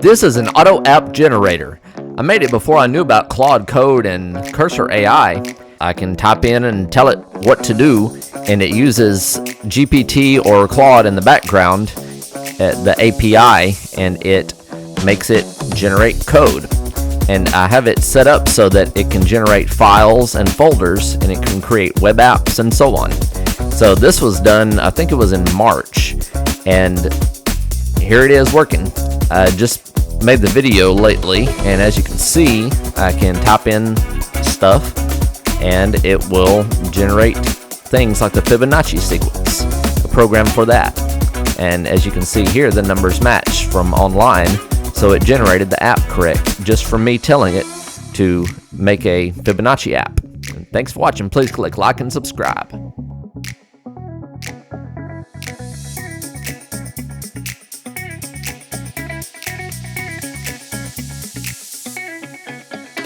This is an auto app generator. I made it before I knew about Claude Code and Cursor AI. I can type in and tell it what to do, and it uses GPT or Claude in the background, the API, and it makes it generate code. And I have it set up so that it can generate files and folders, and it can create web apps and so on. So this was done, I think it was in March, and here it is working. I just made the video lately, and as you can see, I can type in stuff and it will generate things like the Fibonacci sequence, a program for that. And as you can see here, the numbers match from online, so it generated the app correct just from me telling it to make a Fibonacci app. And thanks for watching. Please click like and subscribe.